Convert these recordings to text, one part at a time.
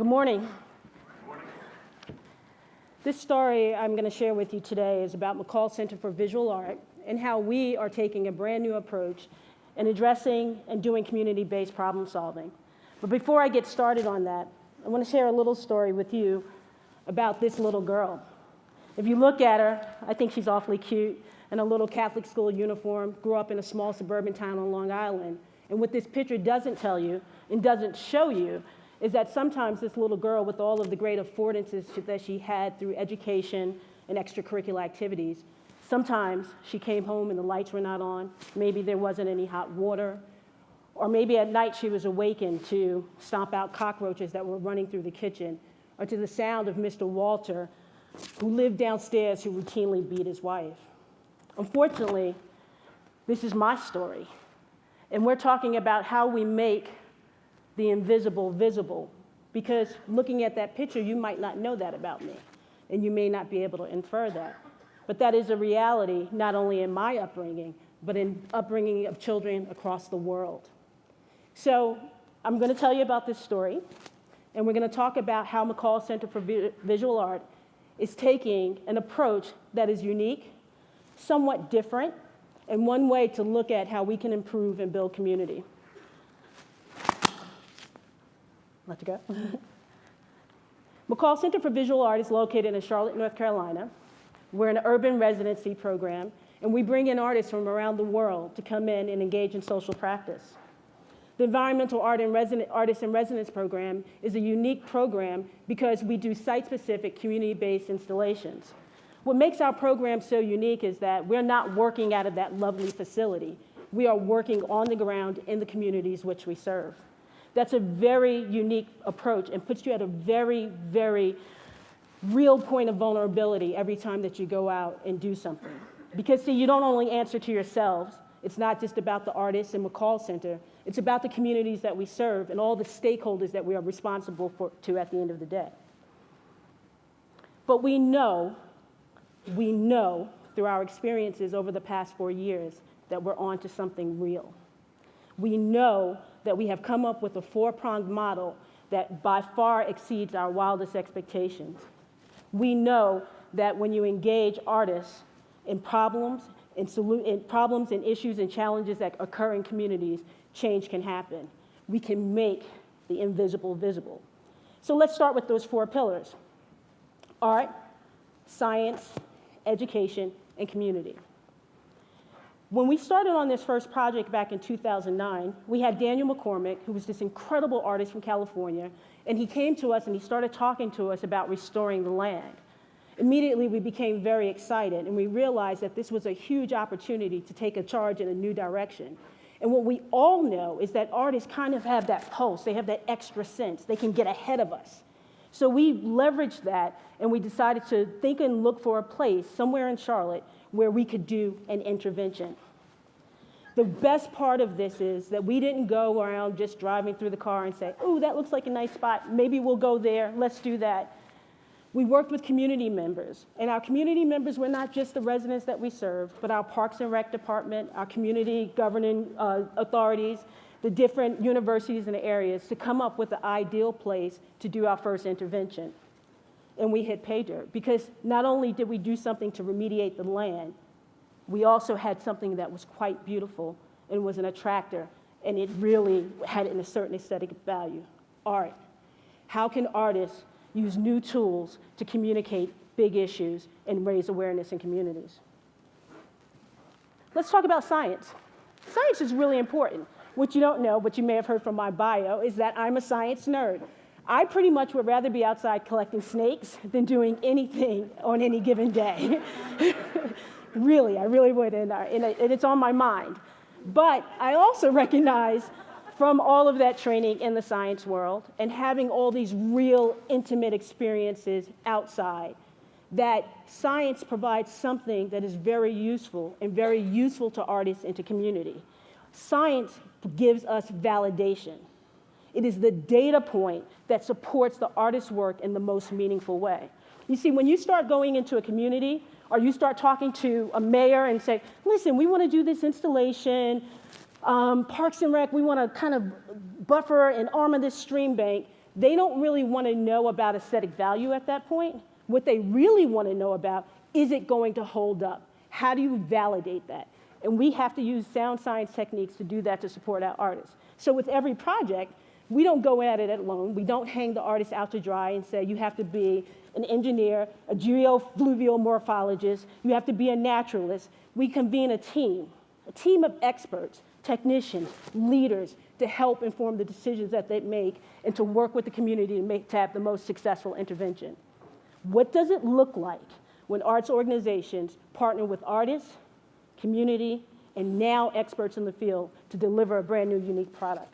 morning. This story I'm going to share with you today is about McColl Center for Visual Art and how we are taking a brand new approach in addressing and doing community-based problem solving. But before I get started on that, I want to share a little story with you about this little girl. If you look at her, I think she's awfully cute in a little Catholic school uniform, grew up in a small suburban town on Long Island. And what this picture doesn't tell you and doesn't show you is that sometimes this little girl, with all of the great affordances that she had through education and extracurricular activities, sometimes she came home and the lights were not on, maybe there wasn't any hot water, or maybe at night she was awakened to stomp out cockroaches that were running through the kitchen, or to the sound of Mr. Walter, who lived downstairs, who routinely beat his wife. Unfortunately, this is my story, and we're talking about how we make the invisible visible, because looking at that picture, you might not know that about me, and you may not be able to infer that. But that is a reality, not only in my upbringing, but in upbringing of children across the world. So I'm going to tell you about this story, and we're going to talk about how McColl Center for Visual Art is taking an approach that is unique, somewhat different, and one way to look at how we can improve and build community. Let you go. McColl Center for Visual Art is located in Charlotte, North Carolina. We're an urban residency program, and we bring in artists from around the world to come in and engage in social practice. The Environmental Artist in Residence program is a unique program because we do site-specific, community-based installations. What makes our program so unique is that we're not working out of that lovely facility. We are working on the ground in the communities which we serve. That's a very unique approach and puts you at a very, very real point of vulnerability every time that you go out and do something. Because, see, you don't only answer to yourselves. It's not just about the artists in McColl Center. It's about the communities that we serve and all the stakeholders that we are responsible to at the end of the day. But we know through our experiences over the past 4 years that we're on to something real. We know that we have come up with a four-pronged model that by far exceeds our wildest expectations. We know that when you engage artists in problems and issues and challenges that occur in communities, change can happen. We can make the invisible visible. So let's start with those four pillars: art, science, education, and community. When we started on this first project back in 2009, we had Daniel McCormick, who was this incredible artist from California, and he came to us and he started talking to us about restoring the land. Immediately, we became very excited, and we realized that this was a huge opportunity to take a charge in a new direction. And what we all know is that artists kind of have that pulse. They have that extra sense. They can get ahead of us. So we leveraged that, and we decided to think and look for a place somewhere in Charlotte where we could do an intervention. The best part of this is that we didn't go around just driving through the car and say, "Oh, that looks like a nice spot. Maybe we'll go there. Let's do that." We worked with community members, and our community members were not just the residents that we serve, but our Parks and Rec department, our community governing authorities, the different universities and areas to come up with the ideal place to do our first intervention. And we hit pay dirt, because not only did we do something to remediate the land, we also had something that was quite beautiful and was an attractor, and it really had a certain aesthetic value: art. How can artists use new tools to communicate big issues and raise awareness in communities? Let's talk about science. Science is really important. What you don't know, but you may have heard from my bio, is that I'm a science nerd. I pretty much would rather be outside collecting snakes than doing anything on any given day. Really, I really would, and it's on my mind. But I also recognize from all of that training in the science world and having all these real intimate experiences outside, that science provides something that is very useful to artists and to community. Science gives us validation. It is the data point that supports the artist's work in the most meaningful way. You see, when you start going into a community, or you start talking to a mayor and say, "Listen, we want to do this installation, Parks and Rec, we want to kind of buffer and armor this stream bank," They don't really want to know about aesthetic value at that point. What they really want to know about, is it going to hold up? How do you validate that? And we have to use sound science techniques to do that to support our artists. So with every project, we don't go at it alone. We don't hang the artist out to dry and say, you have to be an engineer, a geofluvial morphologist, you have to be a naturalist. We convene a team of experts, technicians, leaders, to help inform the decisions that they make and to work with the community to have the most successful intervention. What does it look like when arts organizations partner with artists, community, and now experts in the field to deliver a brand new, unique product?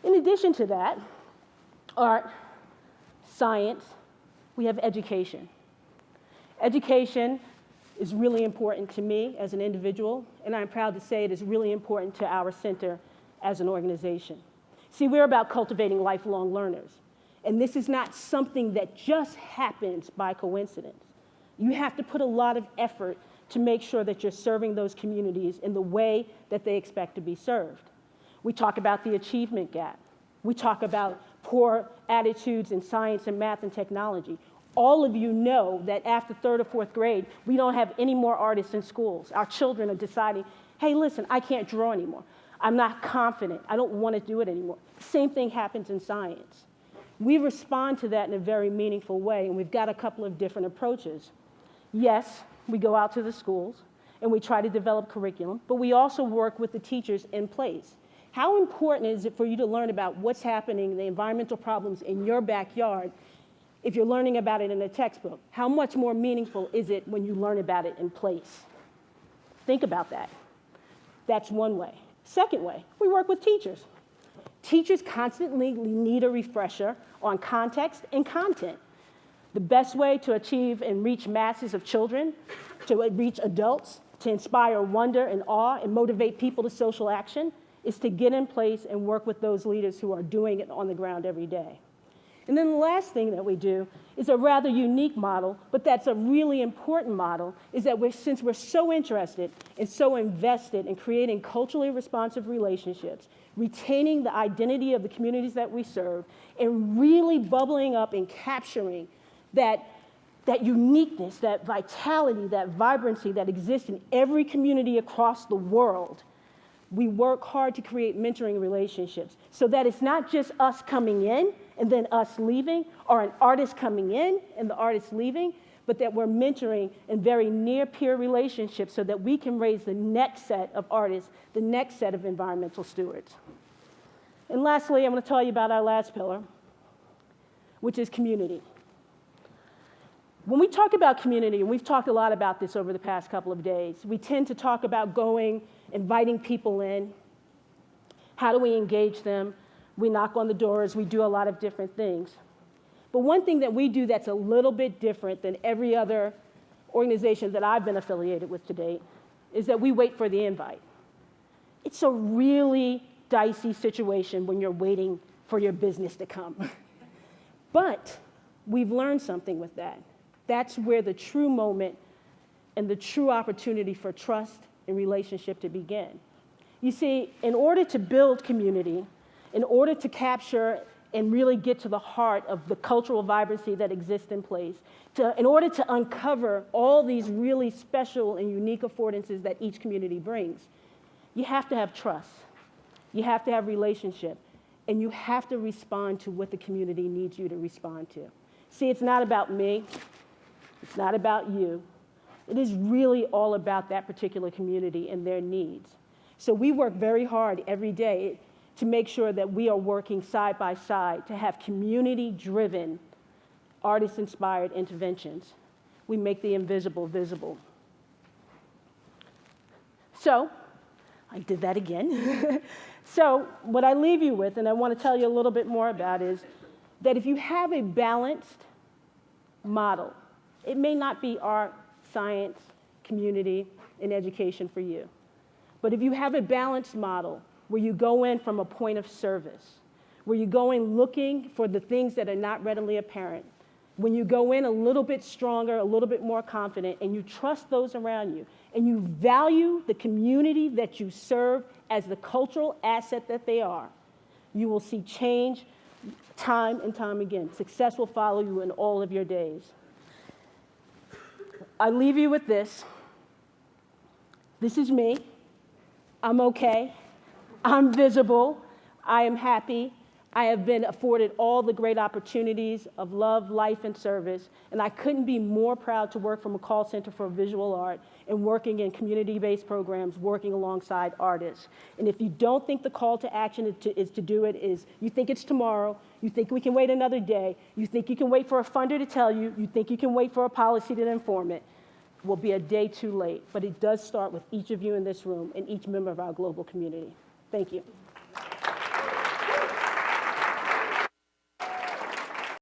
In addition to that, art, science, we have education. Education is really important to me as an individual, and I'm proud to say it is really important to our center as an organization. See, we're about cultivating lifelong learners, and this is not something that just happens by coincidence. You have to put a lot of effort to make sure that you're serving those communities in the way that they expect to be served. We talk about the achievement gap. We talk about poor attitudes in science and math and technology. All of you know that after third or fourth grade, we don't have any more artists in schools. Our children are deciding, hey, listen, I can't draw anymore. I'm not confident. I don't want to do it anymore. Same thing happens in science. We respond to that in a very meaningful way, and we've got a couple of different approaches. Yes, we go out to the schools, and we try to develop curriculum, but we also work with the teachers in place. How important is it for you to learn about what's happening, the environmental problems in your backyard, if you're learning about it in a textbook? How much more meaningful is it when you learn about it in place? Think about that. That's one way. Second way, we work with teachers. Teachers constantly need a refresher on context and content. The best way to achieve and reach masses of children, to reach adults, to inspire wonder and awe and motivate people to social action is to get in place and work with those leaders who are doing it on the ground every day. And then the last thing that we do is a rather unique model, but that's a really important model, is that since we're so interested and so invested in creating culturally responsive relationships, retaining the identity of the communities that we serve, and really bubbling up and capturing that uniqueness, that vitality, that vibrancy that exists in every community across the world, we work hard to create mentoring relationships so that it's not just us coming in and then us leaving, or an artist coming in and the artist leaving, but that we're mentoring in very near peer relationships so that we can raise the next set of artists, the next set of environmental stewards. And lastly, I'm going to tell you about our last pillar, which is community. When we talk about community, and we've talked a lot about this over the past couple of days, we tend to talk about going, inviting people in. How do we engage them? We knock on the doors. We do a lot of different things. But one thing that we do that's a little bit different than every other organization that I've been affiliated with to date is that we wait for the invite. It's a really dicey situation when you're waiting for your business to come. But we've learned something with that. That's where the true moment and the true opportunity for trust and relationship to begin. You see, in order to build community, in order to capture and really get to the heart of the cultural vibrancy that exists in place, in order to uncover all these really special and unique affordances that each community brings, you have to have trust. You have to have relationship. And you have to respond to what the community needs you to respond to. See, it's not about me. It's not about you. It is really all about that particular community and their needs. So we work very hard every day to make sure that we are working side by side to have community-driven, artist-inspired interventions. We make the invisible visible. So, I did that again. So what I leave you with, and I want to tell you a little bit more about, is that if you have a balanced model, it may not be art, science, community, and education for you. But if you have a balanced model where you go in from a point of service, where you go in looking for the things that are not readily apparent, when you go in a little bit stronger, a little bit more confident, and you trust those around you, and you value the community that you serve as the cultural asset that they are, you will see change time and time again. Success will follow you in all of your days. I leave you with this. This is me. I'm okay. I'm visible. I am happy. I have been afforded all the great opportunities of love, life, and service, and I couldn't be more proud to work for McColl Center for Visual Art and working in community-based programs, working alongside artists. And if you don't think the call to action is to do it is, you think it's tomorrow, you think we can wait another day, you think you can wait for a funder to tell you, you think you can wait for a policy to inform it, will be a day too late. But it does start with each of you in this room and each member of our global community. Thank you.